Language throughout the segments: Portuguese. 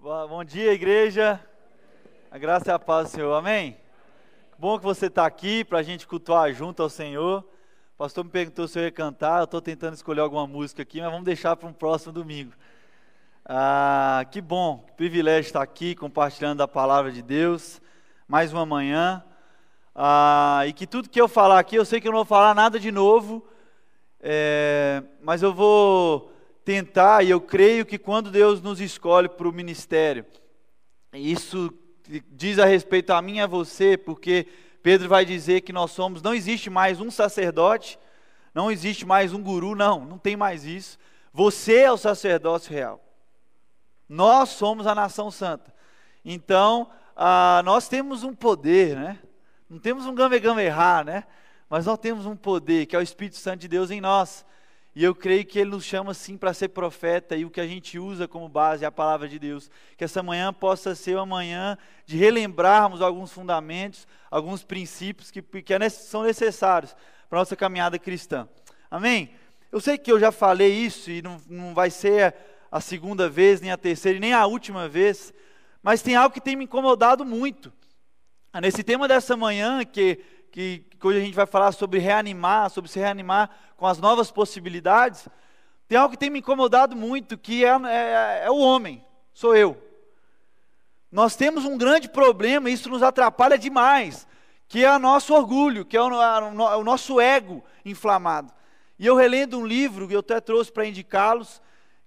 Bom dia, igreja. A graça e a paz do Senhor, amém? Bom que você está aqui para a gente cultuar junto ao Senhor. O pastor me perguntou se eu ia cantar, eu estou tentando escolher alguma música aqui, mas vamos deixar para um próximo domingo. Que bom, que privilégio estar aqui compartilhando a palavra de Deus, mais uma manhã. E que tudo que eu falar aqui, eu sei que eu não vou falar nada de novo, mas eu vou tentar, e eu creio que quando Deus nos escolhe para o ministério, isso diz a respeito a mim e a você, porque Pedro vai dizer que não existe mais um sacerdote, não existe mais um guru, não tem mais isso. Você é o sacerdócio real. Nós somos a nação santa. Então, nós temos um poder, né? Não temos um gamegamerrá, né? Mas nós temos um poder, que é o Espírito Santo de Deus em nós. E eu creio que Ele nos chama sim para ser profeta, e o que a gente usa como base é a palavra de Deus. Que essa manhã possa ser uma manhã de relembrarmos alguns fundamentos, alguns princípios que são necessários para a nossa caminhada cristã. Amém? Eu sei que eu já falei isso, e não vai ser a segunda vez, nem a terceira, e nem a última vez, mas tem algo que tem me incomodado muito. Nesse tema dessa manhã, que hoje a gente vai falar sobre se reanimar com as novas possibilidades, tem algo que tem me incomodado muito, que é o homem, sou eu. Nós temos um grande problema, e isso nos atrapalha demais, que é o nosso orgulho, que é o nosso ego inflamado. E eu relendo um livro, que eu até trouxe para indicá-los,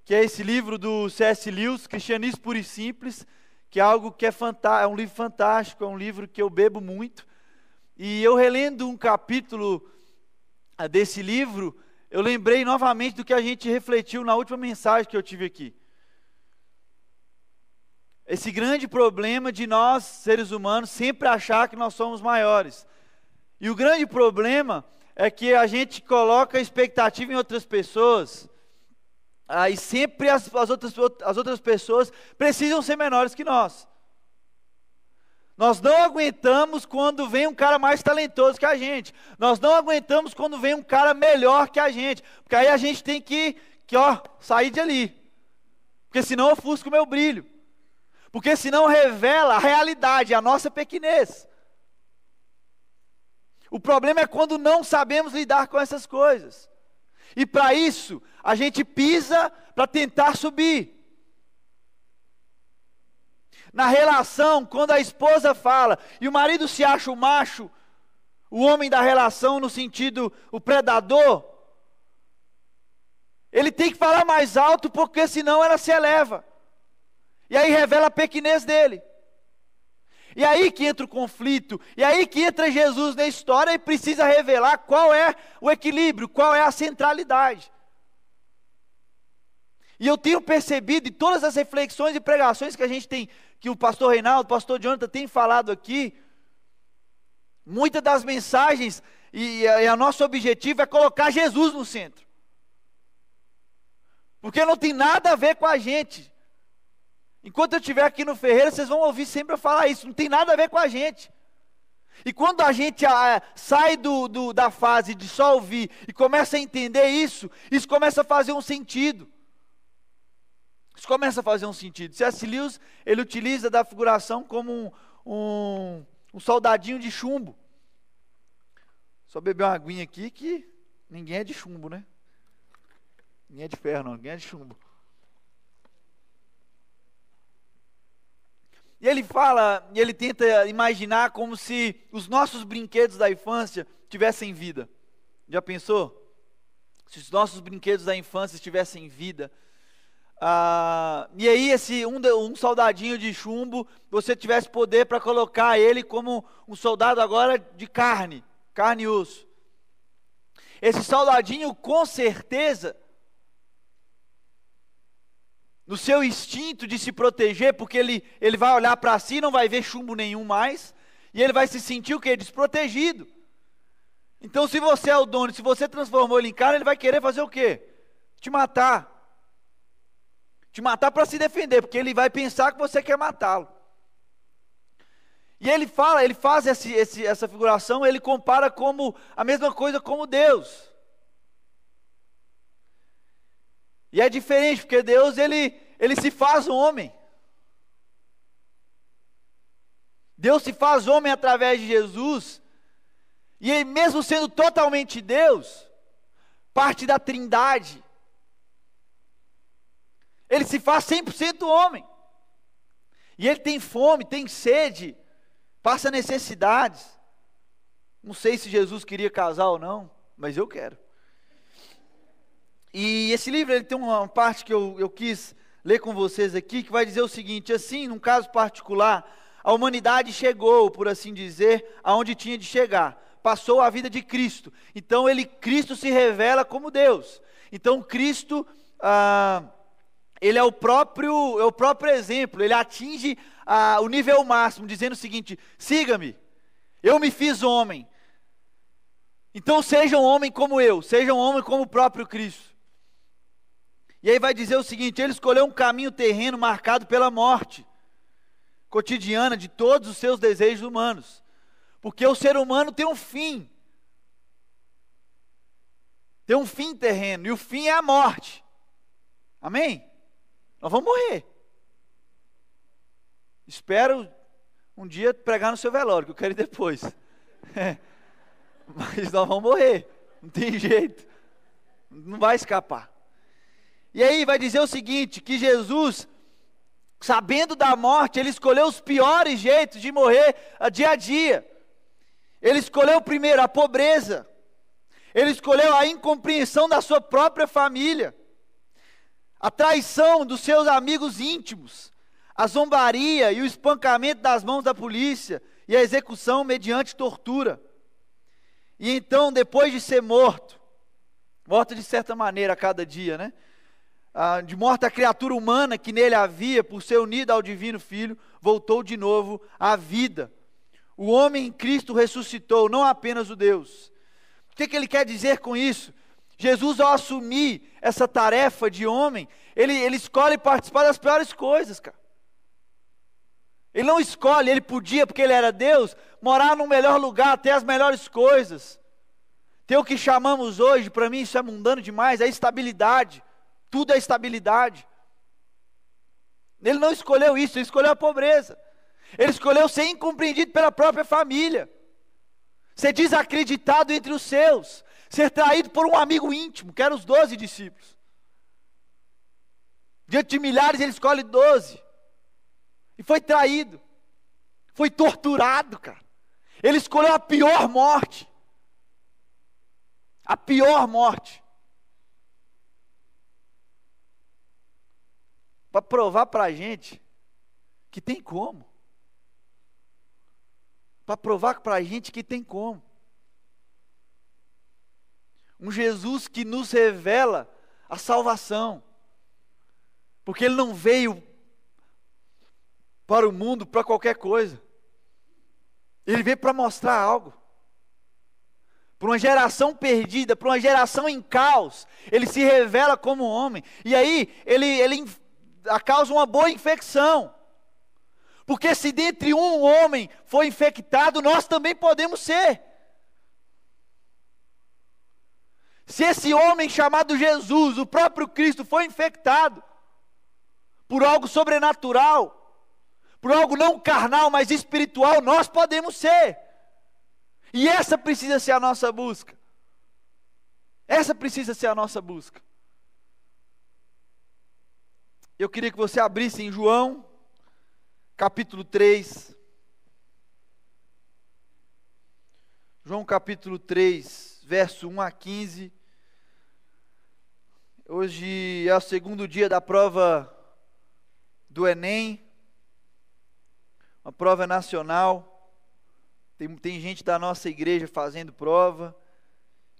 que é esse livro do C.S. Lewis, Cristianismo Puro e Simples, que é algo que é um livro fantástico, é um livro que eu bebo muito. E eu relendo um capítulo desse livro, eu lembrei novamente do que a gente refletiu na última mensagem que eu tive aqui. Esse grande problema de nós, seres humanos, sempre achar que nós somos maiores. E o grande problema é que a gente coloca expectativa em outras pessoas, e sempre as outras pessoas precisam ser menores que nós. Nós não aguentamos quando vem um cara mais talentoso que a gente. Nós não aguentamos quando vem um cara melhor que a gente. Porque aí a gente tem que sair de ali. Porque senão ofusca o meu brilho. Porque senão revela a realidade, a nossa pequenez. O problema é quando não sabemos lidar com essas coisas. E para isso, a gente pisa para tentar subir. Na relação, quando a esposa fala, e o marido se acha o macho, o homem da relação no sentido, o predador, ele tem que falar mais alto, porque senão ela se eleva. E aí revela a pequenez dele. E aí que entra o conflito, e aí que entra Jesus na história e precisa revelar qual é o equilíbrio, qual é a centralidade. E eu tenho percebido em todas as reflexões e pregações que a gente tem, que o pastor Reinaldo, o pastor Jonathan tem falado aqui, muitas das mensagens e o nosso objetivo é colocar Jesus no centro. Porque não tem nada a ver com a gente. Enquanto eu estiver aqui no Ferreira, vocês vão ouvir sempre eu falar isso, não tem nada a ver com a gente. E quando a gente sai da fase de só ouvir e começa a entender isso começa a fazer um sentido. Isso começa a fazer um sentido. C.S. Lewis, ele utiliza da figuração como um soldadinho de chumbo. Só beber uma aguinha aqui que ninguém é de chumbo, né? Ninguém é de ferro, não, ninguém é de chumbo. E ele fala, e ele tenta imaginar como se os nossos brinquedos da infância tivessem vida. Já pensou? Se os nossos brinquedos da infância tivessem vida. E aí um soldadinho de chumbo, você tivesse poder para colocar ele como um soldado agora de carne e osso. Esse soldadinho com certeza, no seu instinto de se proteger, porque ele vai olhar para si, não vai ver chumbo nenhum mais, e ele vai se sentir o quê? Desprotegido. Então se você é o dono, se você transformou ele em carne, ele vai querer fazer o quê? Te matar. Te matar para se defender, porque ele vai pensar que você quer matá-lo. E ele faz essa figuração, ele compara como a mesma coisa como Deus. E é diferente, porque Deus, ele se faz homem. Deus se faz homem através de Jesus, e ele, mesmo sendo totalmente Deus, parte da Trindade, ele se faz 100% homem, e ele tem fome, tem sede, passa necessidades. Não sei se Jesus queria casar ou não, mas eu quero. E esse livro, ele tem uma parte que eu quis ler com vocês aqui, que vai dizer o seguinte: assim, num caso particular, a humanidade chegou, por assim dizer, aonde tinha de chegar, passou a vida de Cristo. Então Cristo se revela como Deus. Então Cristo, ele é o próprio exemplo, ele atinge o nível máximo, dizendo o seguinte: siga-me, eu me fiz homem, então sejam homem como eu, sejam homem como o próprio Cristo. E aí vai dizer o seguinte: ele escolheu um caminho terreno marcado pela morte cotidiana de todos os seus desejos humanos, porque o ser humano tem um fim terreno, e o fim é a morte. Amém? Nós vamos morrer. Espero um dia pregar no seu velório, que eu quero ir depois. Mas nós vamos morrer, não tem jeito, não vai escapar. E aí vai dizer o seguinte, que Jesus, sabendo da morte, ele escolheu os piores jeitos de morrer dia a dia. Ele escolheu primeiro a pobreza, ele escolheu a incompreensão da sua própria família, a traição dos seus amigos íntimos, a zombaria e o espancamento das mãos da polícia e a execução mediante tortura. E então, depois de ser morto de certa maneira a cada dia, né? De morta a criatura humana que nele havia, por ser unida ao divino Filho, voltou de novo à vida. O homem em Cristo ressuscitou, não apenas o Deus. O que ele quer dizer com isso? Jesus, ao assumir essa tarefa de homem, ele escolhe participar das piores coisas, cara. Ele não escolhe, ele podia, porque ele era Deus, morar no melhor lugar, ter as melhores coisas, ter o que chamamos hoje, para mim isso é mundano demais, é estabilidade. Tudo é estabilidade. Ele não escolheu isso, ele escolheu a pobreza. Ele escolheu ser incompreendido pela própria família, ser desacreditado entre os seus, ser traído por um amigo íntimo, que eram os 12 discípulos. Diante de milhares ele escolhe 12. E foi traído, foi torturado, cara. Ele escolheu a pior morte. A pior morte. Para provar para a gente que tem como. Para provar para a gente que tem como. Um Jesus que nos revela a salvação. Porque ele não veio para o mundo para qualquer coisa. Ele veio para mostrar algo. Para uma geração perdida, para uma geração em caos, ele se revela como homem. E aí ele causa uma boa infecção. Porque se dentre um homem foi infectado, nós também podemos ser. Se esse homem chamado Jesus, o próprio Cristo, foi infectado por algo sobrenatural, por algo não carnal, mas espiritual, nós podemos ser. E essa precisa ser a nossa busca. Essa precisa ser a nossa busca. Eu queria que você abrisse em João, capítulo 3. João capítulo 3, verso 1 a 15. Hoje é o segundo dia da prova do Enem. Uma prova nacional. Tem gente da nossa igreja fazendo prova.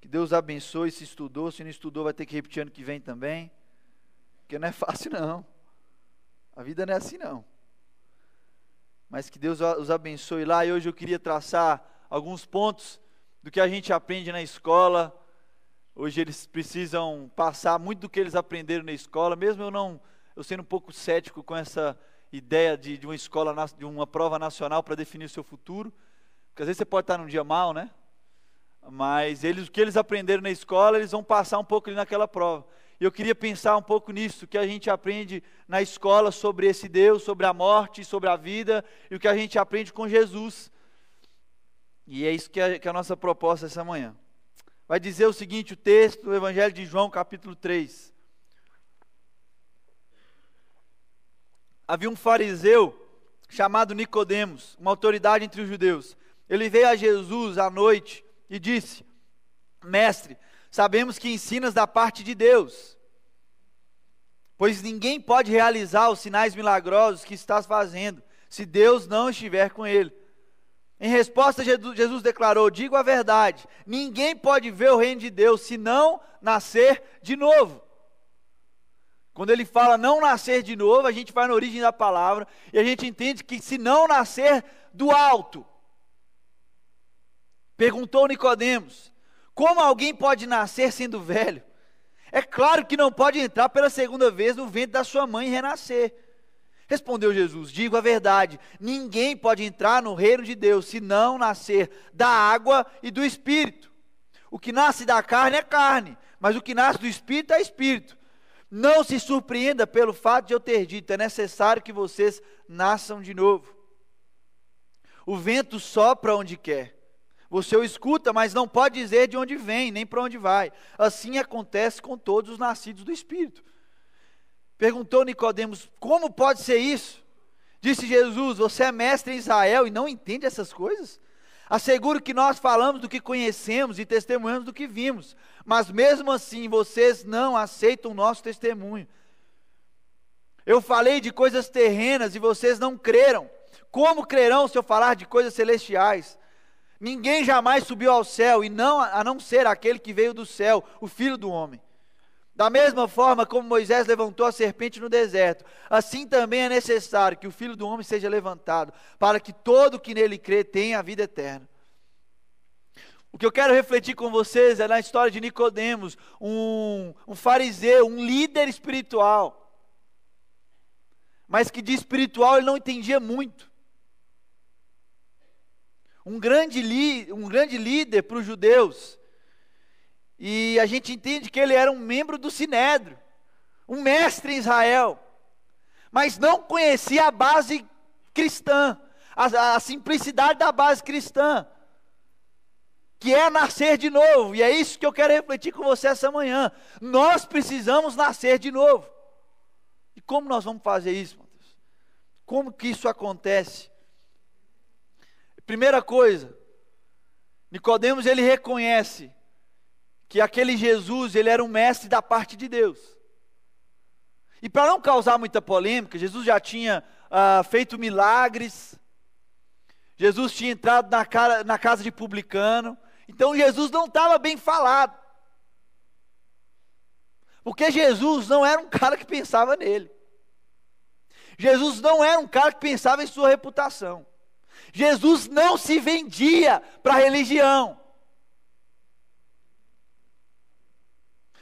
Que Deus abençoe se estudou. Se não estudou, vai ter que repetir ano que vem também. Porque não é fácil não. A vida não é assim não. Mas que Deus os abençoe lá. E hoje eu queria traçar alguns pontos do que a gente aprende na escola. Hoje eles precisam passar muito do que eles aprenderam na escola. Mesmo eu sendo um pouco cético com essa ideia de uma escola, de uma prova nacional para definir o seu futuro. Porque às vezes você pode estar num dia mal, né? Mas o que eles aprenderam na escola, eles vão passar um pouco ali naquela prova. E eu queria pensar um pouco nisso, que a gente aprende na escola sobre esse Deus, sobre a morte, sobre a vida, e o que a gente aprende com Jesus. E é isso que é a nossa proposta essa manhã. Vai dizer o seguinte, o texto do Evangelho de João, capítulo 3. Havia um fariseu chamado Nicodemos, uma autoridade entre os judeus. Ele veio a Jesus à noite e disse: Mestre, sabemos que ensinas da parte de Deus, pois ninguém pode realizar os sinais milagrosos que estás fazendo, se Deus não estiver com ele. Em resposta, Jesus declarou: digo a verdade, ninguém pode ver o reino de Deus se não nascer de novo. Quando ele fala não nascer de novo, a gente vai na origem da palavra, e a gente entende que se não nascer do alto. Perguntou Nicodemos: como alguém pode nascer sendo velho? É claro que não pode entrar pela segunda vez no ventre da sua mãe e renascer. Respondeu Jesus: digo a verdade, ninguém pode entrar no reino de Deus se não nascer da água e do Espírito. O que nasce da carne é carne, mas o que nasce do Espírito é Espírito. Não se surpreenda pelo fato de eu ter dito: é necessário que vocês nasçam de novo. O vento sopra onde quer. Você o escuta, mas não pode dizer de onde vem, nem para onde vai. Assim acontece com todos os nascidos do Espírito. Perguntou Nicodemos: como pode ser isso? Disse Jesus: você é mestre em Israel e não entende essas coisas? Asseguro que nós falamos do que conhecemos e testemunhamos do que vimos, mas mesmo assim vocês não aceitam o nosso testemunho. Eu falei de coisas terrenas e vocês não creram. Como crerão se eu falar de coisas celestiais? Ninguém jamais subiu ao céu, a não ser aquele que veio do céu, o Filho do Homem. Da mesma forma como Moisés levantou a serpente no deserto, assim também é necessário que o Filho do Homem seja levantado, para que todo que nele crê tenha a vida eterna. O que eu quero refletir com vocês é na história de Nicodemos, um fariseu, um líder espiritual, mas que de espiritual ele não entendia muito. Um grande líder para os judeus. E a gente entende que ele era um membro do Sinédrio, um mestre em Israel, mas não conhecia a base cristã, a simplicidade da base cristã, que é nascer de novo. E é isso que eu quero refletir com você essa manhã. Nós precisamos nascer de novo. E como nós vamos fazer isso, meu Deus? Como que isso acontece? Primeira coisa, Nicodemos ele reconhece que aquele Jesus, ele era um mestre da parte de Deus. E para não causar muita polêmica, Jesus já tinha feito milagres, Jesus tinha entrado na casa de publicano, então Jesus não estava bem falado, porque Jesus não era um cara que pensava nele, Jesus não era um cara que pensava em sua reputação, Jesus não se vendia para a religião.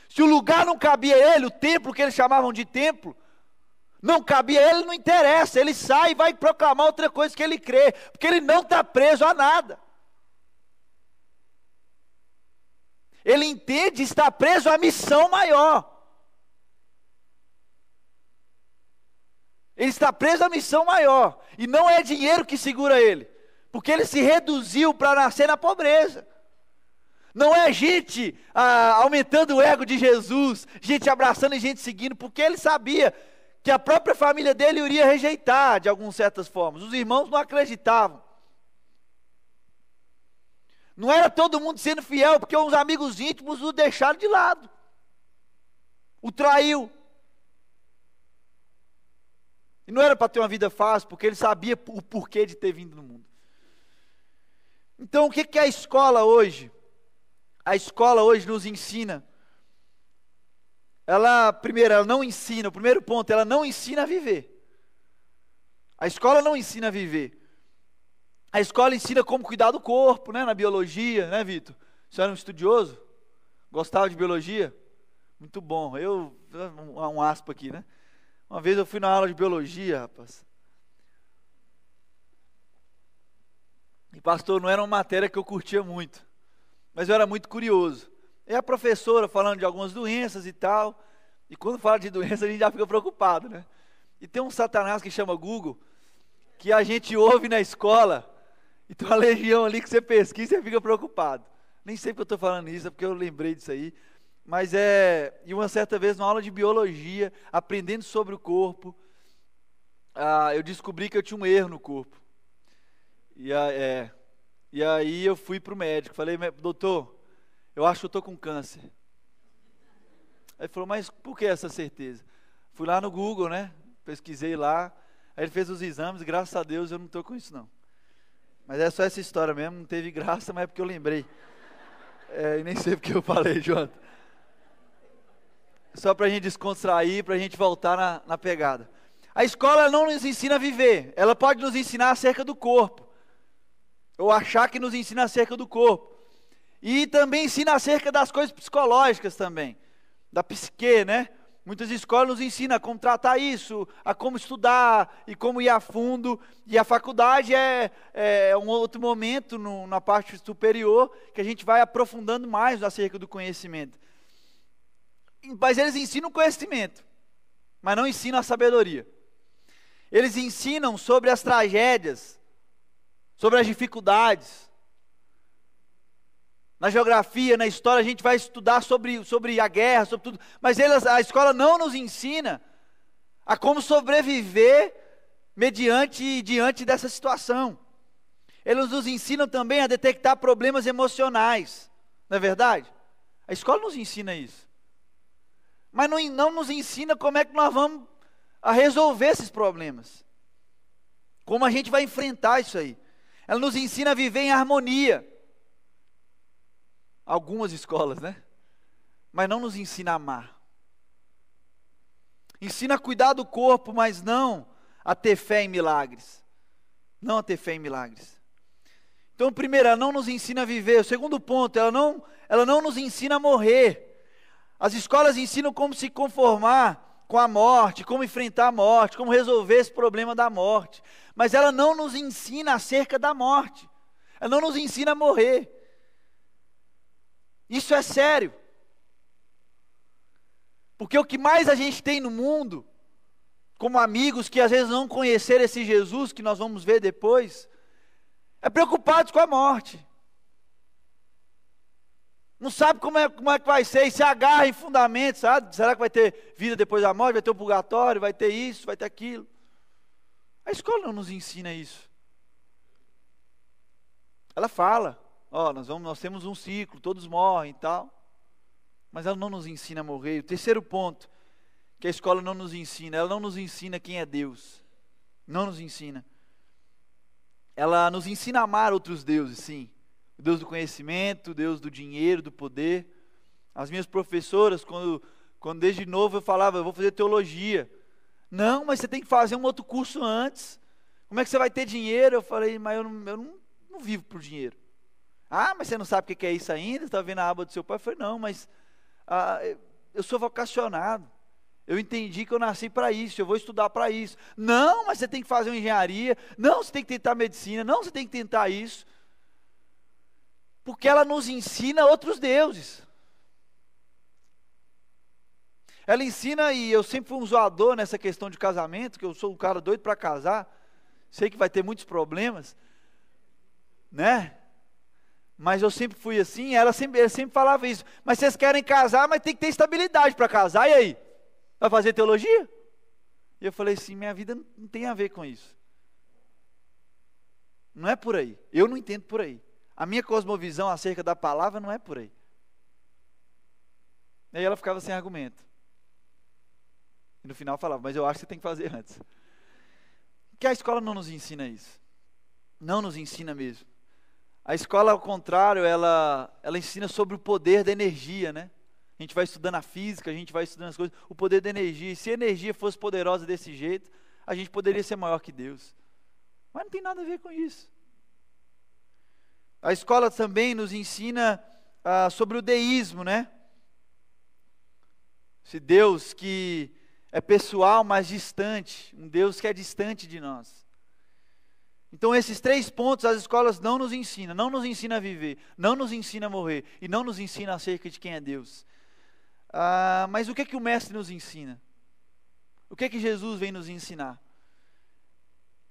Se o lugar não cabia a ele, o templo que eles chamavam de templo, não cabia a ele, não interessa, ele sai e vai proclamar outra coisa que ele crê, porque ele não está preso a nada. Ele entende estar preso à missão maior. Ele está preso à missão maior, e não é dinheiro que segura ele, porque ele se reduziu para nascer na pobreza. Não é gente aumentando o ego de Jesus, gente abraçando e gente seguindo, porque ele sabia que a própria família dele iria rejeitar de algumas certas formas. Os irmãos não acreditavam. Não era todo mundo sendo fiel, porque uns amigos íntimos o deixaram de lado, o traiu. E não era para ter uma vida fácil, porque ele sabia o porquê de ter vindo no mundo. Então o que é a escola hoje? A escola hoje nos ensina, ela não ensina, o primeiro ponto, ela não ensina a viver. A escola não ensina a viver. A escola ensina como cuidar do corpo, né, na biologia, né, Vitor? Você era um estudioso? Gostava de biologia? Muito bom. Um aspa aqui, né? Uma vez eu fui na aula de biologia, rapaz. E pastor, não era uma matéria que eu curtia muito, mas eu era muito curioso. E a professora falando de algumas doenças e tal, E quando fala de doença, a gente já fica preocupado, né? E tem um satanás que chama Google, que a gente ouve na escola, e tem uma legião ali que você pesquisa e você fica preocupado. Nem sei porque eu estou falando isso, é porque eu lembrei disso aí. Mas e uma certa vez, numa aula de biologia, aprendendo sobre o corpo, eu descobri que eu tinha um erro no corpo. E aí eu fui para o médico, falei, doutor, eu acho que eu estou com câncer. Aí ele falou, mas por que essa certeza? Fui lá no Google, né? Pesquisei lá. Aí ele fez os exames, graças a Deus eu não estou com isso não. Mas é só essa história mesmo, não teve graça, mas é porque eu lembrei. E nem sei porque eu falei, Jonathan. Só para a gente descontrair, para a gente voltar na pegada. A escola não nos ensina a viver, ela pode nos ensinar acerca do corpo. Ou achar que nos ensina acerca do corpo. E também ensina acerca das coisas psicológicas também. Da psique, né? Muitas escolas nos ensinam a como tratar isso, a como estudar e como ir a fundo. E a faculdade é um outro momento na parte superior que a gente vai aprofundando mais acerca do conhecimento. Mas eles ensinam o conhecimento, mas não ensinam a sabedoria. Eles ensinam sobre as tragédias, sobre as dificuldades. Na geografia, na história, a gente vai estudar sobre a guerra, sobre tudo. Mas a escola não nos ensina a como sobreviver diante dessa situação. Eles nos ensinam também a detectar problemas emocionais. Não é verdade? A escola nos ensina isso. Mas não nos ensina como é que nós vamos resolver esses problemas. Como a gente vai enfrentar isso aí. Ela nos ensina a viver em harmonia. Algumas escolas, né? Mas não nos ensina a amar. Ensina a cuidar do corpo, mas não a ter fé em milagres. Não a ter fé em milagres. Então, primeiro, ela não nos ensina a viver. O segundo ponto, ela não nos ensina a morrer. As escolas ensinam como se conformar com a morte, como enfrentar a morte, como resolver esse problema da morte. Mas ela não nos ensina acerca da morte. Ela não nos ensina a morrer. Isso é sério. Porque o que mais a gente tem no mundo, como amigos que às vezes não conheceram esse Jesus, que nós vamos ver depois, é preocupados com a morte. Não sabe como é que vai ser, e se agarra em fundamentos, sabe? Será que vai ter vida depois da morte, vai ter o purgatório, vai ter isso, vai ter aquilo? A escola não nos ensina isso. Ela fala, nós temos um ciclo, todos morrem e tal, mas ela não nos ensina a morrer. O terceiro ponto, que a escola não nos ensina, ela não nos ensina quem é Deus. Não nos ensina. Ela nos ensina a amar outros deuses, sim. O Deus do conhecimento, o Deus do dinheiro, do poder. As minhas professoras, quando desde novo eu falava, eu vou fazer teologia. Não, mas você tem que fazer um outro curso antes. Como é que você vai ter dinheiro? Eu falei, mas eu não vivo por dinheiro. Ah, mas você não sabe o que é isso ainda? Você está vendo a aba do seu pai? Eu falei, não, mas eu sou vocacionado. Eu entendi que eu nasci para isso, eu vou estudar para isso. Não, mas você tem que fazer uma engenharia. Não, você tem que tentar medicina. Não, você tem que tentar isso. Porque ela nos ensina outros deuses. Ela ensina, e eu sempre fui um zoador nessa questão de casamento, que eu sou um cara doido para casar. Sei que vai ter muitos problemas, né? Mas eu sempre fui assim, ela sempre falava isso. Mas vocês querem casar, mas tem que ter estabilidade para casar, e aí? Vai fazer teologia? E eu falei assim, minha vida não tem a ver com isso. Não é por aí, eu não entendo por aí. A minha cosmovisão acerca da palavra não é por aí. E aí ela ficava sem argumento. E no final falava, mas eu acho que você tem que fazer antes. Porque a escola não nos ensina isso. Não nos ensina mesmo. A escola, ao contrário, ela ensina sobre o poder da energia, né? A gente vai estudando a física, a gente vai estudando as coisas, o poder da energia. E se a energia fosse poderosa desse jeito, a gente poderia ser maior que Deus. Mas não tem nada a ver com isso. A escola também nos ensina sobre o deísmo, né? Esse Deus que é pessoal, mas distante. Um Deus que é distante de nós. Então esses 3 pontos as escolas não nos ensinam. Não nos ensina a viver, não nos ensina a morrer e não nos ensina acerca de quem é Deus. Mas o que que o mestre nos ensina? O que que Jesus vem nos ensinar?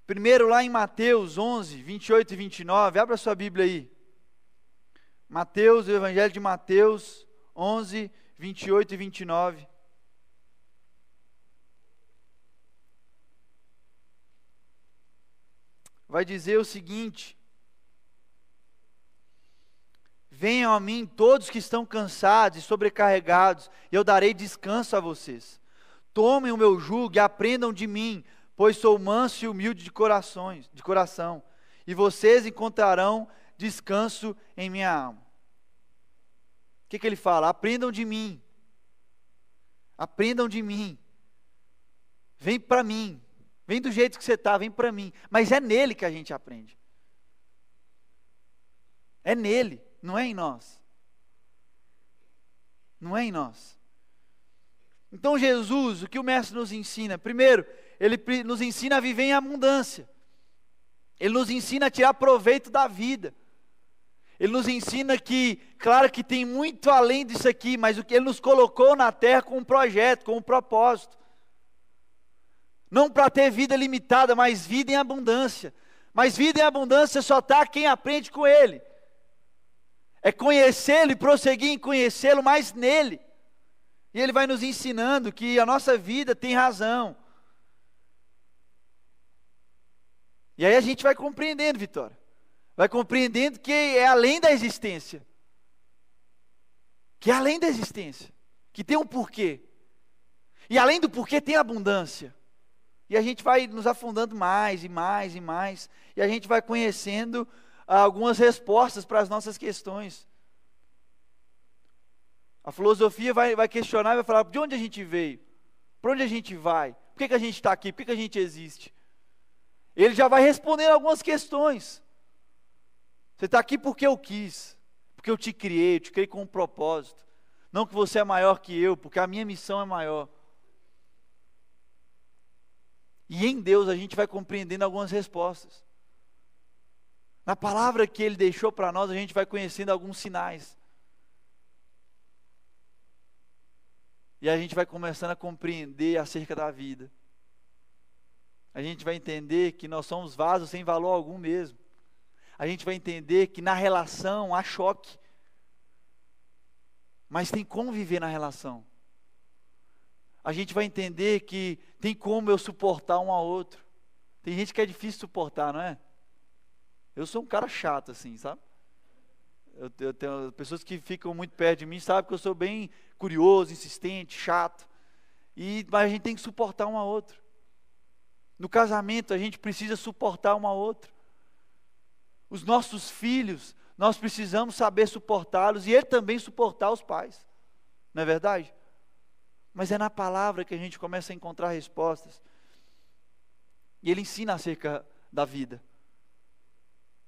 Primeiro lá em Mateus 11, 28 e 29, abra sua Bíblia aí. Mateus, o Evangelho de Mateus 11, 28 e 29. Vai dizer o seguinte: venham a mim todos que estão cansados e sobrecarregados, e eu darei descanso a vocês. Tomem o meu jugo e aprendam de mim, pois sou manso e humilde de coração, e vocês encontrarão descanso em minha alma. O que ele fala? Aprendam de mim. Aprendam de mim. Vem para mim. Vem do jeito que você está, vem para mim. Mas é nele que a gente aprende. É nele, não é em nós. Não é em nós. Então Jesus, o que o mestre nos ensina? Primeiro, ele nos ensina a viver em abundância. Ele nos ensina a tirar proveito da vida. Ele nos ensina que, claro que tem muito além disso aqui, mas o que ele nos colocou na terra com um projeto, com um propósito. Não para ter vida limitada, mas vida em abundância. Mas vida em abundância só está quem aprende com ele. É conhecê-lo e prosseguir em conhecê-lo, mas nele. E ele vai nos ensinando que a nossa vida tem razão. E aí a gente vai compreendendo, Vitória. Vai compreendendo que é além da existência. Que é além da existência. Que tem um porquê. E além do porquê tem abundância. E a gente vai nos afundando mais e mais e mais. E a gente vai conhecendo algumas respostas para as nossas questões. A filosofia vai questionar e vai falar: de onde a gente veio? Para onde a gente vai? Por que a gente está aqui? Por que a gente existe? Ele já vai responder algumas questões. Você está aqui porque eu quis, porque eu te criei com um propósito. Não que você é maior que eu, porque a minha missão é maior. E em Deus a gente vai compreendendo algumas respostas. Na palavra que Ele deixou para nós, a gente vai conhecendo alguns sinais. E a gente vai começando a compreender acerca da vida. A gente vai entender que nós somos vasos sem valor algum mesmo. A gente vai entender que na relação há choque. Mas tem como viver na relação. A gente vai entender que tem como eu suportar um ao outro. Tem gente que é difícil suportar, não é? Eu sou um cara chato assim, sabe? Eu tenho pessoas que ficam muito perto de mim, sabem que eu sou bem curioso, insistente, chato. Mas a gente tem que suportar um ao outro. No casamento a gente precisa suportar um ao outro. Os nossos filhos, nós precisamos saber suportá-los e ele também suportar os pais. Não é verdade? Mas é na palavra que a gente começa a encontrar respostas. E ele ensina acerca da vida.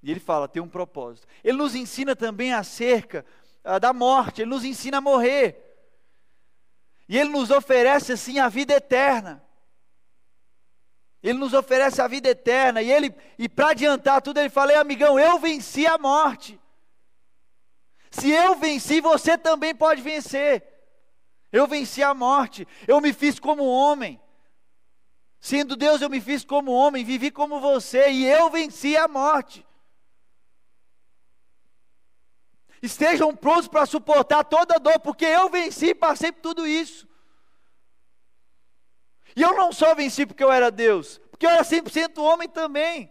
E ele fala, tem um propósito. Ele nos ensina também acerca da morte, ele nos ensina a morrer. E ele nos oferece assim a vida eterna. Ele nos oferece a vida eterna. E para adiantar tudo, ele fala: amigão, eu venci a morte. Se eu venci, você também pode vencer. Eu venci a morte. Eu me fiz como homem. Sendo Deus, eu me fiz como homem. Vivi como você. E eu venci a morte. Estejam prontos para suportar toda a dor, porque eu venci e passei por tudo isso. E eu não só venci porque eu era Deus, porque eu era 100% homem também.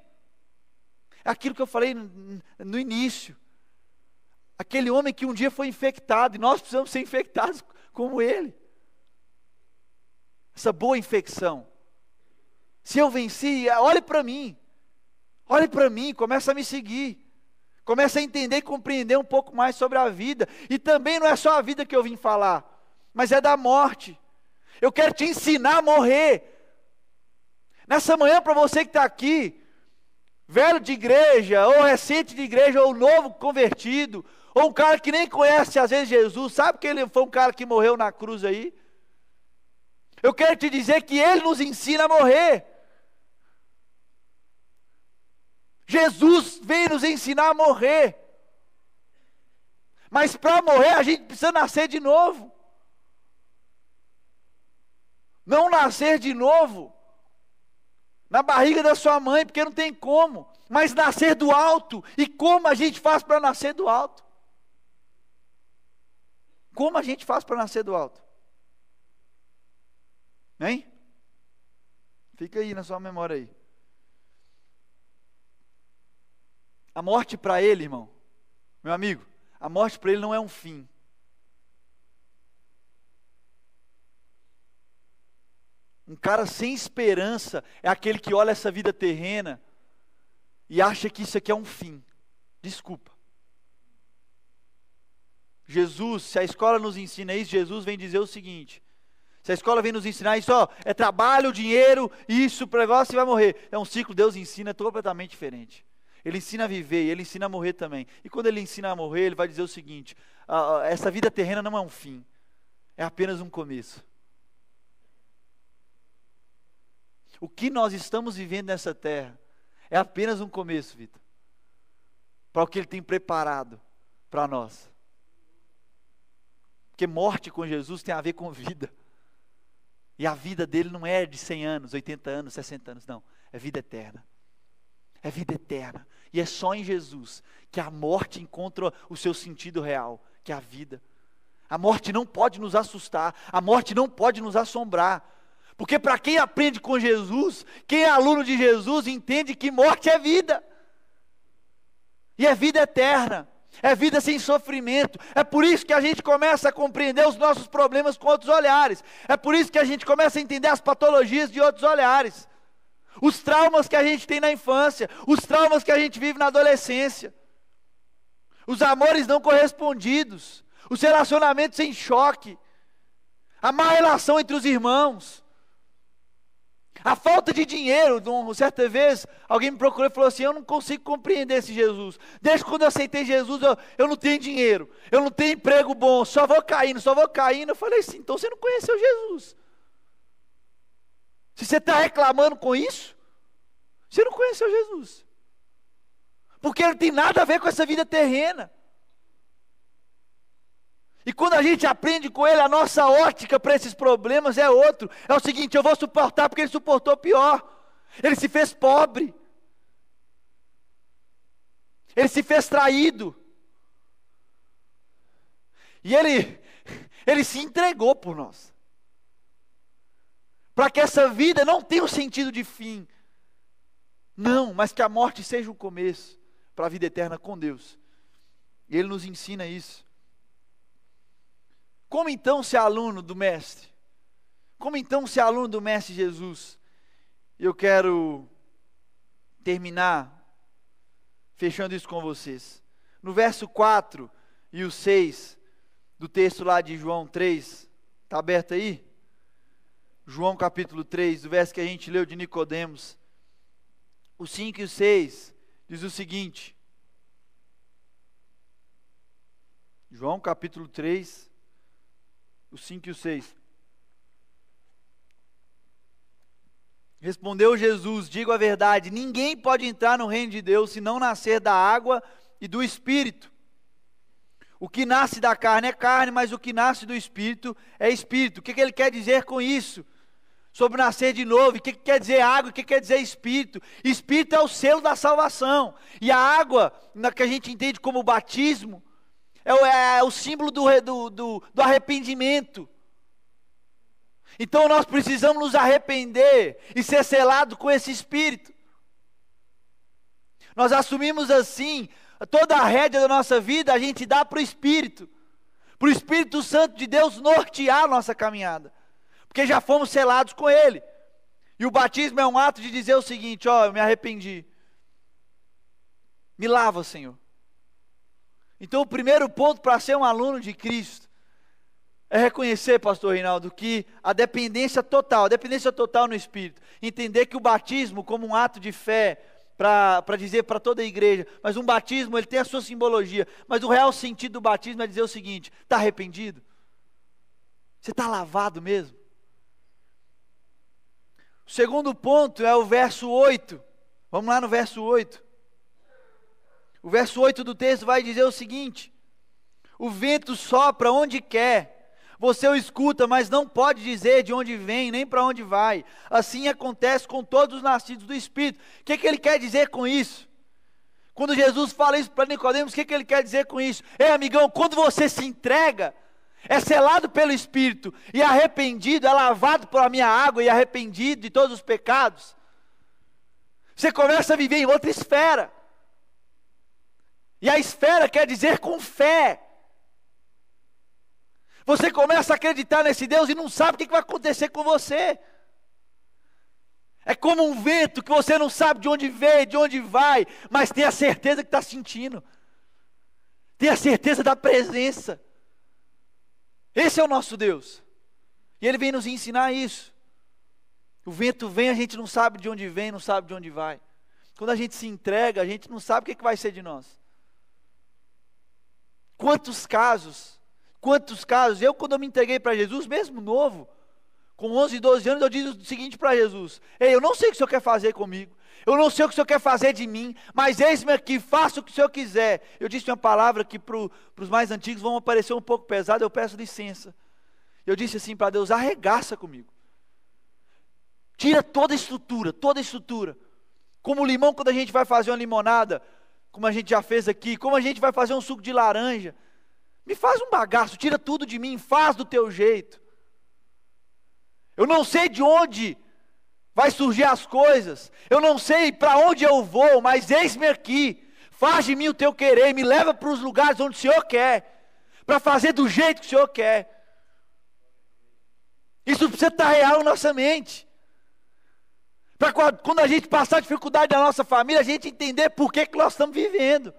Aquilo que eu falei no início. Aquele homem que um dia foi infectado, e nós precisamos ser infectados como ele. Essa boa infecção. Se eu venci, olhe para mim. Olhe para mim, começa a me seguir. Começa a entender e compreender um pouco mais sobre a vida. E também não é só a vida que eu vim falar, mas é da morte. Eu quero te ensinar a morrer. Nessa manhã, para você que está aqui, velho de igreja, ou recente de igreja, ou novo convertido, ou um cara que nem conhece às vezes Jesus, sabe que ele foi um cara que morreu na cruz aí? Eu quero te dizer que ele nos ensina a morrer. Jesus veio nos ensinar a morrer. Mas para morrer a gente precisa nascer de novo. Não nascer de novo na barriga da sua mãe, porque não tem como. Mas nascer do alto. E como a gente faz para nascer do alto? Como a gente faz para nascer do alto? Hein? Fica aí na sua memória aí. A morte para ele, irmão, meu amigo, a morte para ele não é um fim. Um cara sem esperança é aquele que olha essa vida terrena e acha que isso aqui é um fim. Desculpa. Jesus, se a escola nos ensina isso, Jesus vem dizer o seguinte: se a escola vem nos ensinar isso, ó, é trabalho, dinheiro, isso, para negócio, você vai morrer. É um ciclo, Deus ensina completamente diferente. Ele ensina a viver e ele ensina a morrer também. E quando ele ensina a morrer, ele vai dizer o seguinte: essa vida terrena não é um fim, é apenas um começo. O que nós estamos vivendo nessa terra é apenas um começo, Vitor, para o que Ele tem preparado para nós. Porque morte com Jesus tem a ver com vida. E a vida dele não é de 100 anos, 80 anos, 60 anos, não. É vida eterna. É vida eterna. E é só em Jesus que a morte encontra o seu sentido real, que é a vida. A morte não pode nos assustar, a morte não pode nos assombrar. Porque para quem aprende com Jesus, quem é aluno de Jesus, entende que morte é vida. E é vida eterna. É vida sem sofrimento. É por isso que a gente começa a compreender os nossos problemas com outros olhares. É por isso que a gente começa a entender as patologias de outros olhares. Os traumas que a gente tem na infância. Os traumas que a gente vive na adolescência. Os amores não correspondidos. Os relacionamentos em choque. A má relação entre os irmãos. A falta de dinheiro. Certa vez, alguém me procurou e falou assim: eu não consigo compreender esse Jesus. Desde quando eu aceitei Jesus, eu não tenho dinheiro, eu não tenho emprego bom, só vou caindo. Eu falei assim: então você não conheceu Jesus. Se você está reclamando com isso, você não conheceu Jesus. Porque ele não tem nada a ver com essa vida terrena. E quando a gente aprende com ele, a nossa ótica para esses problemas é outro. É o seguinte: eu vou suportar porque ele suportou pior. Ele se fez pobre. Ele se fez traído. E ele se entregou por nós. Para que essa vida não tenha um sentido de fim. Não, mas que a morte seja o começo para a vida eterna com Deus. E ele nos ensina isso. Como então ser aluno do Mestre? Como então ser aluno do Mestre Jesus? Eu quero terminar fechando isso com vocês. No verso 4 e o 6 do texto lá de João 3, está aberto aí? João capítulo 3, o verso que a gente leu de Nicodemos. O 5 e o 6 diz o seguinte. João capítulo 3, o 5 e o 6. Respondeu Jesus: digo a verdade, ninguém pode entrar no reino de Deus se não nascer da água e do Espírito. O que nasce da carne é carne, mas o que nasce do Espírito é Espírito. O que ele quer dizer com isso? Sobre nascer de novo, o que quer dizer água, o que quer dizer Espírito? Espírito é o selo da salvação. E a água, que a gente entende como batismo, é o símbolo do arrependimento. Então nós precisamos nos arrepender e ser selado com esse Espírito. Nós assumimos assim, toda a rédea da nossa vida a gente dá para o Espírito Santo de Deus nortear a nossa caminhada, porque já fomos selados com Ele. E o batismo é um ato de dizer o seguinte: ó, eu me arrependi, me lava, Senhor. Então o primeiro ponto para ser um aluno de Cristo é reconhecer, pastor Reinaldo, que a dependência total no Espírito. Entender que o batismo como um ato de fé, para dizer para toda a igreja, mas um batismo ele tem a sua simbologia, mas o real sentido do batismo é dizer o seguinte: está arrependido? Você está lavado mesmo? O segundo ponto é o verso 8, vamos lá no verso 8. O verso 8 do texto vai dizer o seguinte: o vento sopra onde quer, Você o escuta, mas não pode dizer de onde vem, nem para onde vai. Assim acontece com todos os nascidos do Espírito. O que ele quer dizer com isso? Quando Jesus fala isso para Nicodemos, o que ele quer dizer com isso? Ei, amigão, quando você se entrega, é selado pelo Espírito, e arrependido, é lavado pela minha água, e arrependido de todos os pecados, você começa a viver em outra esfera. E a esfera quer dizer com fé. Você começa a acreditar nesse Deus e não sabe o que vai acontecer com você. É como um vento que você não sabe de onde veio, de onde vai, mas tem a certeza que está sentindo. Tem a certeza da presença. Esse é o nosso Deus. E Ele vem nos ensinar isso. O vento vem, a gente não sabe de onde vem, não sabe de onde vai. Quando a gente se entrega, a gente não sabe o que vai ser de nós. Quantos casos, eu quando eu me entreguei para Jesus, mesmo novo, com 11, 12 anos, eu disse o seguinte para Jesus: ei, eu não sei o que o Senhor quer fazer comigo, eu não sei o que o Senhor quer fazer de mim, mas eis-me aqui, faça o que o Senhor quiser. Eu disse uma palavra que para os mais antigos vão parecer um pouco pesada, eu peço licença. Eu disse assim para Deus: arregaça comigo, tira toda a estrutura, como o limão quando a gente vai fazer uma limonada, como a gente já fez aqui, como a gente vai fazer um suco de laranja, me faz um bagaço, tira tudo de mim, faz do teu jeito. Eu não sei de onde vai surgir as coisas, eu não sei para onde eu vou, mas eis-me aqui, faz de mim o teu querer, me leva para os lugares onde o Senhor quer, para fazer do jeito que o Senhor quer. Isso precisa estar real na nossa mente, para quando a gente passar dificuldade na nossa família, a gente entender por que nós estamos vivendo,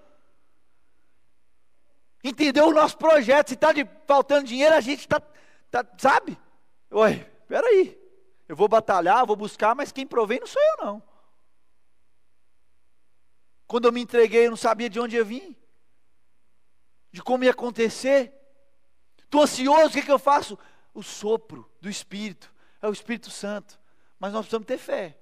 entender o nosso projeto. Se está faltando dinheiro, a gente está, sabe? Oi, espera aí, eu vou batalhar, vou buscar, mas quem provém não sou eu não. Quando eu me entreguei, eu não sabia de onde ia vir, de como ia acontecer. Estou ansioso, o que eu faço? O sopro do Espírito, é o Espírito Santo. Mas nós precisamos ter fé,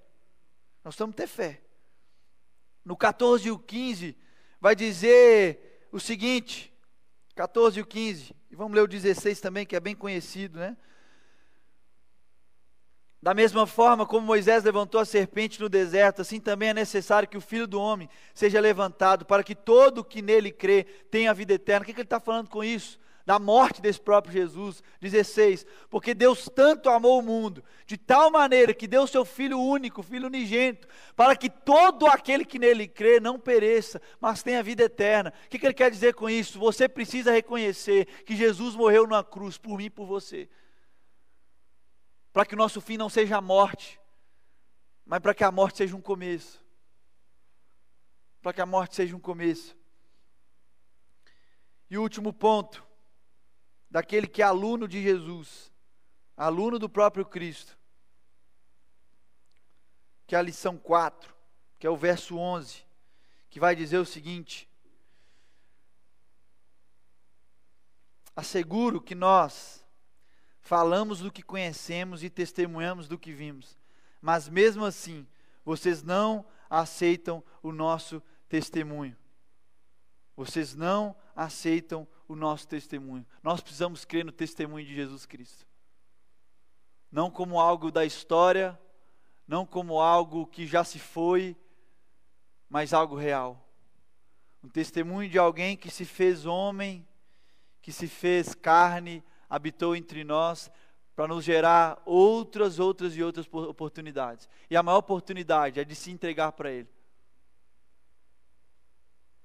No 14 e o 15, vai dizer o seguinte, 14 e o 15, e vamos ler o 16 também, que é bem conhecido, né? Da mesma forma como Moisés levantou a serpente no deserto, assim também é necessário que o Filho do Homem seja levantado, para que todo o que nele crê tenha a vida eterna. O que ele está falando com isso? Da morte desse próprio Jesus. 16, porque Deus tanto amou o mundo, de tal maneira que deu o seu Filho único, Filho unigênito, para que todo aquele que nele crê não pereça, mas tenha vida eterna. O que ele quer dizer com isso? Você precisa reconhecer que Jesus morreu na cruz por mim e por você, para que o nosso fim não seja a morte, mas para que a morte seja um começo. E o último ponto, daquele que é aluno de Jesus, aluno do próprio Cristo, que é a lição 4, que é o verso 11, que vai dizer o seguinte: asseguro que nós falamos do que conhecemos e testemunhamos do que vimos, mas mesmo assim, vocês não aceitam o nosso testemunho. Vocês não aceitam o nosso testemunho. Nós precisamos crer no testemunho de Jesus Cristo. Não como algo da história, não como algo que já se foi, mas algo real. Um testemunho de alguém que se fez homem, que se fez carne, habitou entre nós, para nos gerar outras oportunidades. E a maior oportunidade é de se entregar para Ele.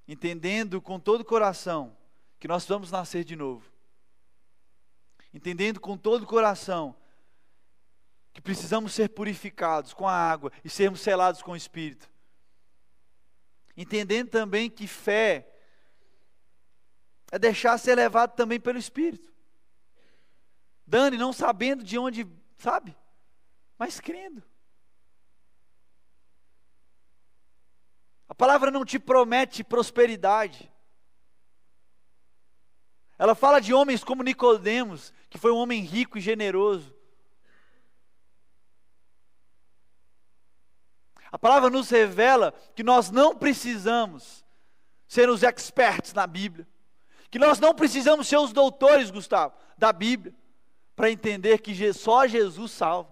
Entendendo com todo o coração que nós vamos nascer de novo. Entendendo com todo o coração que precisamos ser purificados com a água e sermos selados com o Espírito. Entendendo também que fé é deixar ser levado também pelo Espírito. Dani, não sabendo de onde, sabe? Mas crendo. A palavra não te promete prosperidade. Ela fala de homens como Nicodemos, que foi um homem rico e generoso. A palavra nos revela que nós não precisamos ser os experts na Bíblia, que nós não precisamos ser os doutores, Gustavo, da Bíblia, para entender que só Jesus salva,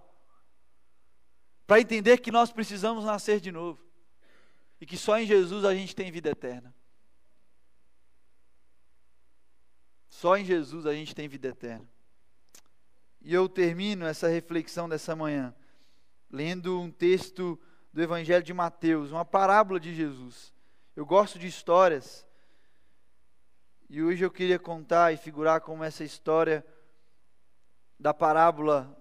para entender que nós precisamos nascer de novo, e que só em Jesus a gente tem vida eterna. Só em Jesus a gente tem vida eterna. E eu termino essa reflexão dessa manhã lendo um texto do Evangelho de Mateus, uma parábola de Jesus. Eu gosto de histórias, e hoje eu queria contar e figurar como essa história da parábola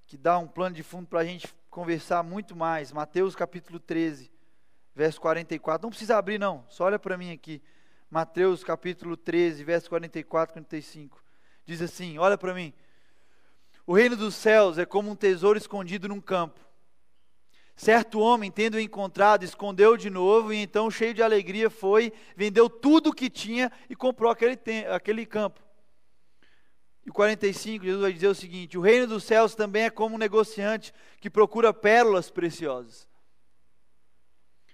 que dá um plano de fundo para a gente conversar muito mais. Mateus capítulo 13, verso 44. Não precisa abrir não, só olha para mim aqui. Mateus capítulo 13, verso 44 e 45. Diz assim, olha para mim. O reino dos céus é como um tesouro escondido num campo. Certo homem, tendo-o encontrado, escondeu de novo, e então, cheio de alegria, foi, vendeu tudo o que tinha e comprou aquele campo. E 45, Jesus vai dizer o seguinte: o reino dos céus também é como um negociante que procura pérolas preciosas.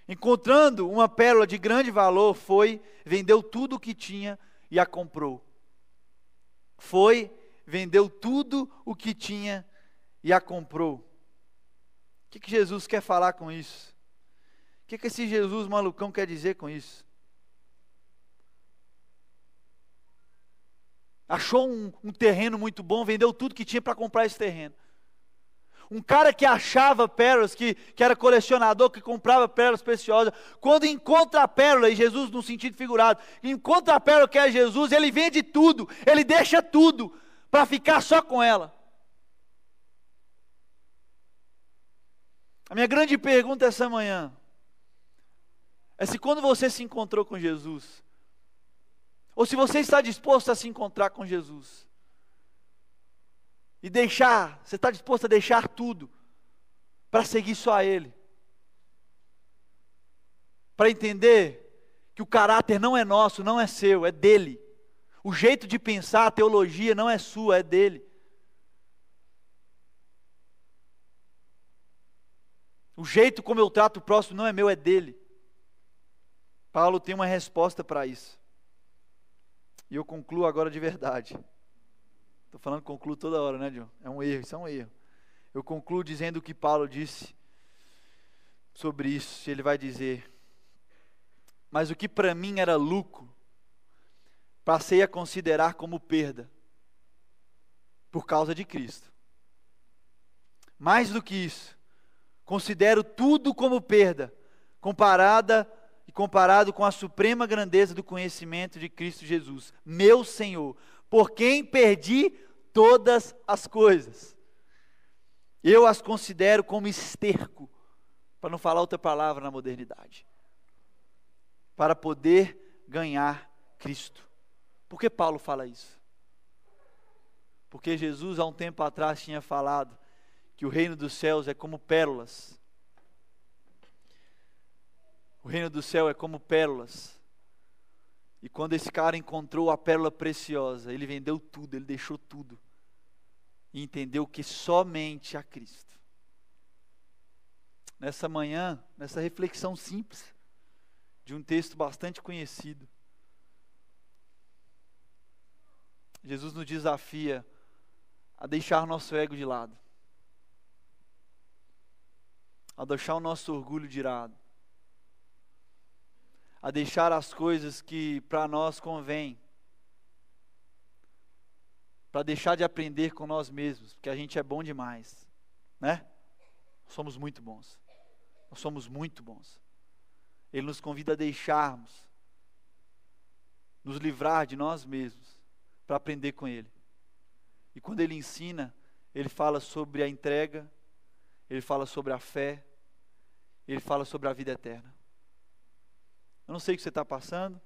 Encontrando uma pérola de grande valor, foi, vendeu tudo o que tinha e a comprou. Foi, vendeu tudo o que tinha e a comprou. O que Jesus quer falar com isso? O que esse Jesus malucão quer dizer com isso? Achou um terreno muito bom, vendeu tudo que tinha para comprar esse terreno. Um cara que achava pérolas, que era colecionador, que comprava pérolas preciosas, quando encontra a pérola, e Jesus no sentido figurado, encontra a pérola que é Jesus, ele vende tudo, ele deixa tudo, para ficar só com ela. A minha grande pergunta essa manhã é se quando você se encontrou com Jesus, ou se você está disposto a se encontrar com Jesus, e você está disposto a deixar tudo, para seguir só a Ele, para entender que o caráter não é nosso, não é seu, é dele, o jeito de pensar, a teologia não é sua, é dele. O jeito como eu trato o próximo não é meu, é dele. Paulo tem uma resposta para isso. E eu concluo agora de verdade. Estou falando que concluo toda hora, né, John? É um erro, isso é um erro. Eu concluo dizendo o que Paulo disse sobre isso. Ele vai dizer: mas o que para mim era lucro, passei a considerar como perda, por causa de Cristo. Mais do que isso, considero tudo como perda, comparado com a suprema grandeza do conhecimento de Cristo Jesus, meu Senhor, por quem perdi todas as coisas. Eu as considero como esterco, para não falar outra palavra na modernidade, para poder ganhar Cristo. Por que Paulo fala isso? Porque Jesus há um tempo atrás tinha falado que o reino dos céus é como pérolas. O reino do céu é como pérolas. E quando esse cara encontrou a pérola preciosa, ele vendeu tudo, ele deixou tudo. E entendeu que somente a Cristo. Nessa manhã, nessa reflexão simples, de um texto bastante conhecido, Jesus nos desafia a deixar nosso ego de lado, a deixar o nosso orgulho de lado, a deixar as coisas que para nós convém, para deixar de aprender com nós mesmos, porque a gente é bom demais, né? Somos muito bons, nós somos muito bons. Ele nos convida a deixarmos, nos livrar de nós mesmos, para aprender com Ele. E quando Ele ensina, Ele fala sobre a entrega, Ele fala sobre a fé, Ele fala sobre a vida eterna. Eu não sei o que você está passando,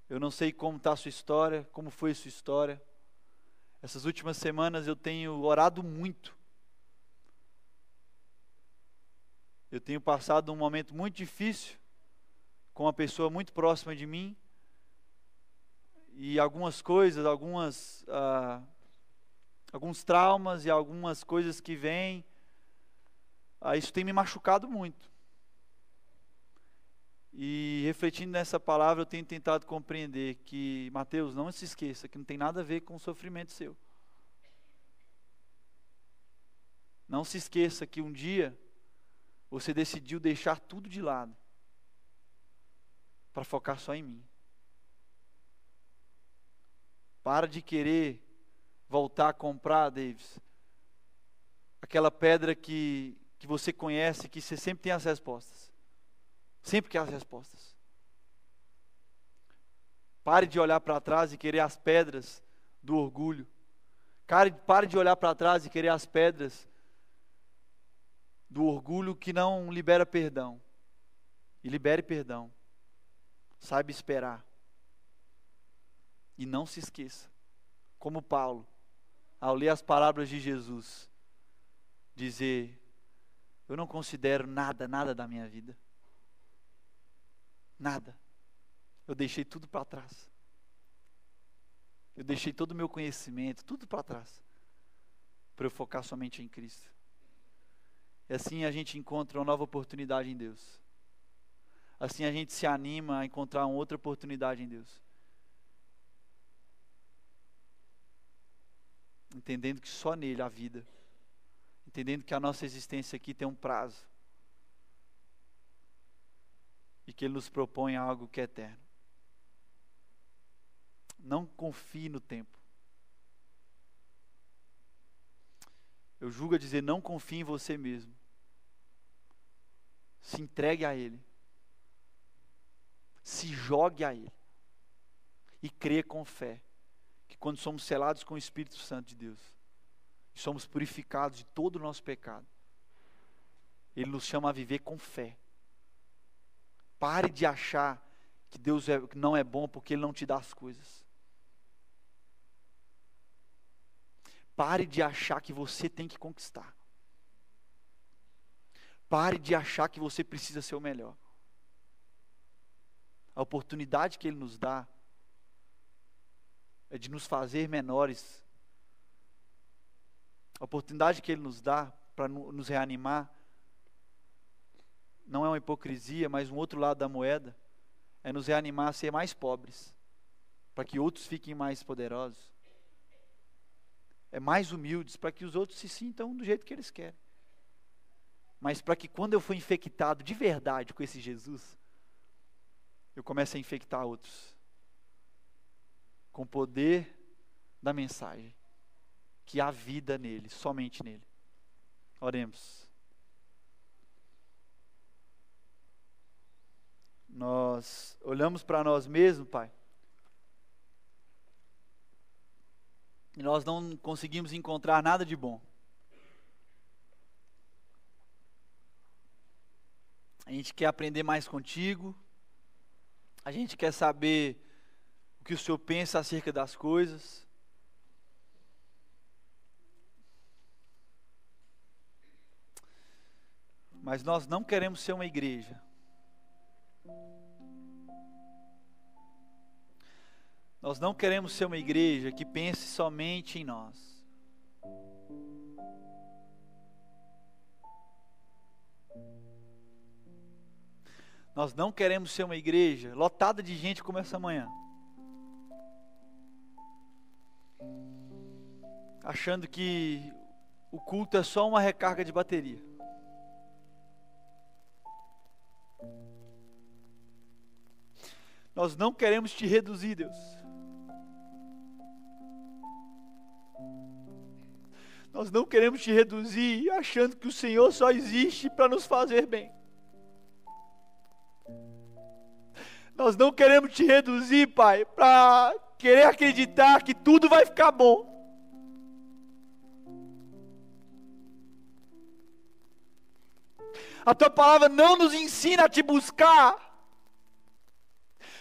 eu não sei como está a sua história, como foi a sua história. Essas últimas semanas eu tenho orado muito. Eu tenho passado um momento muito difícil com uma pessoa muito próxima de mim, e algumas coisas, alguns traumas e algumas coisas que vêm, isso tem me machucado muito. E refletindo nessa palavra, eu tenho tentado compreender que, Mateus, não se esqueça que não tem nada a ver com o sofrimento seu. Não se esqueça que um dia você decidiu deixar tudo de lado para focar só em mim. Para de querer voltar a comprar, Davis, aquela pedra que você conhece, que você sempre tem as respostas. Sempre quer as respostas. Pare de olhar para trás e querer as pedras do orgulho. Pare de olhar para trás e querer as pedras do orgulho que não libera perdão. E libere perdão. Saiba esperar. E não se esqueça, como Paulo, ao ler as palavras de Jesus, dizer: eu não considero nada da minha vida. Nada. Eu deixei tudo para trás. Eu deixei todo o meu conhecimento, tudo para trás, para eu focar somente em Cristo. E assim a gente encontra uma nova oportunidade em Deus. Assim a gente se anima a encontrar uma outra oportunidade em Deus. Entendendo que só nele há vida. Entendendo que a nossa existência aqui tem um prazo. E que Ele nos propõe algo que é eterno. Não confie no tempo. Eu julgo a dizer, não confie em você mesmo. Se entregue a Ele. Se jogue a Ele. E crê com fé. Que quando somos selados com o Espírito Santo de Deus, somos purificados de todo o nosso pecado, Ele nos chama a viver com fé. Pare de achar que Deus não é bom porque Ele não te dá as coisas. Pare de achar que você tem que conquistar. Pare de achar que você precisa ser o melhor. A oportunidade que Ele nos dá é de nos fazer menores. A oportunidade que Ele nos dá para nos reanimar não é uma hipocrisia, mas um outro lado da moeda é nos reanimar a ser mais pobres, para que outros fiquem mais poderosos. É mais humildes, para que os outros se sintam do jeito que eles querem. Mas para que quando eu for infectado de verdade com esse Jesus, eu comece a infectar outros com o poder da mensagem, que há vida nele, somente nele. Oremos. Nós olhamos para nós mesmos, Pai, e nós não conseguimos encontrar nada de bom. A gente quer aprender mais contigo, a gente quer saber o que o Senhor pensa acerca das coisas. Mas nós não queremos ser uma igreja Nós não queremos ser uma igreja que pense somente em nós. Nós não queremos ser uma igreja lotada de gente como essa manhã, achando que o culto é só uma recarga de bateria. Nós não queremos te reduzir, Deus. Nós não queremos te reduzir achando que o Senhor só existe para nos fazer bem. Nós não queremos te reduzir, Pai, para querer acreditar que tudo vai ficar bom. A Tua palavra não nos ensina a te buscar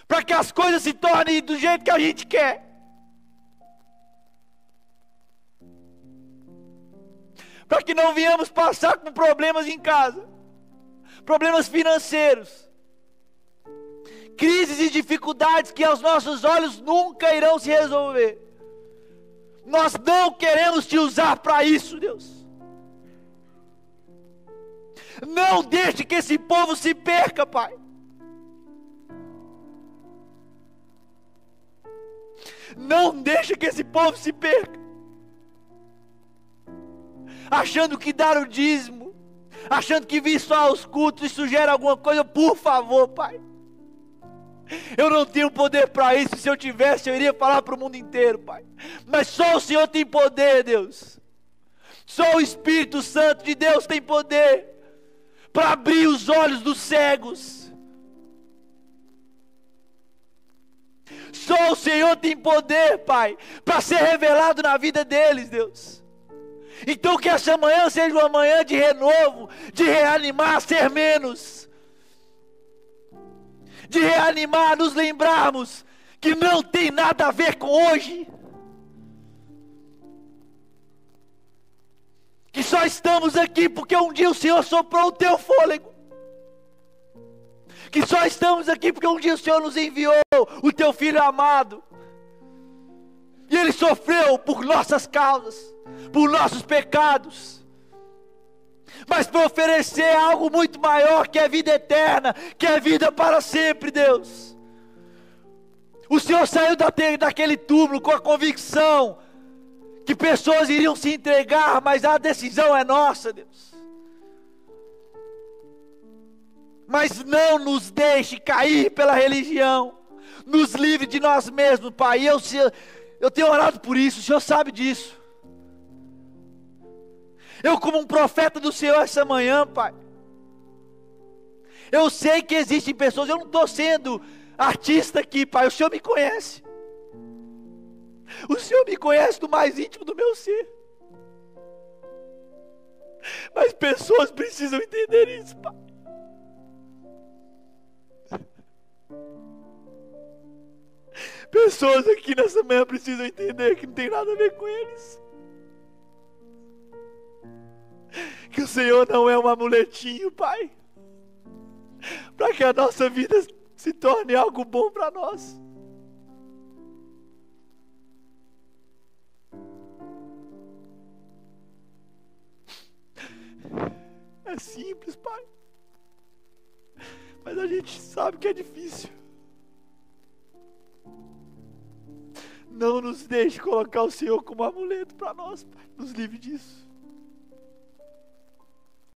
para que as coisas se tornem do jeito que a gente quer. Para que não venhamos passar com problemas em casa, problemas financeiros, crises e dificuldades que aos nossos olhos nunca irão se resolver. Nós não queremos te usar para isso, Deus. Não deixe que esse povo se perca, Pai. Não deixa que esse povo se perca, achando que dar o dízimo, achando que vir só aos cultos, isso gera alguma coisa. Por favor, Pai, eu não tenho poder para isso. Se eu tivesse, eu iria falar para o mundo inteiro, Pai. Mas só o Senhor tem poder, Deus. Só o Espírito Santo de Deus tem poder para abrir os olhos dos cegos. Só o Senhor tem poder, Pai, para ser revelado na vida deles, Deus. Então que essa manhã seja uma manhã de renovo, de reanimar, ser menos, de reanimar, nos lembrarmos que não tem nada a ver com hoje, que só estamos aqui porque um dia o Senhor soprou o teu fôlego, que só estamos aqui porque um dia o Senhor nos enviou o teu Filho amado, e Ele sofreu por nossas causas, por nossos pecados, mas para oferecer algo muito maior, que é vida eterna, que é vida para sempre, Deus. O Senhor saiu daquele túmulo com a convicção que pessoas iriam se entregar, mas a decisão é nossa, Deus. Mas não nos deixe cair pela religião, nos livre de nós mesmos, Pai. Eu tenho orado por isso, o Senhor sabe disso. Eu, como um profeta do Senhor essa manhã, Pai, eu sei que existem pessoas, eu não estou sendo artista aqui, Pai, o Senhor me conhece. O Senhor me conhece do mais íntimo do meu ser. Mas pessoas precisam entender isso, Pai. Pessoas aqui nessa manhã precisam entender que não tem nada a ver com eles, que o Senhor não é um amuletinho, Pai, para que a nossa vida se torne algo bom para nós. É simples, Pai, mas a gente sabe que é difícil. Não nos deixe colocar o Senhor como amuleto para nós, Pai. Nos livre disso.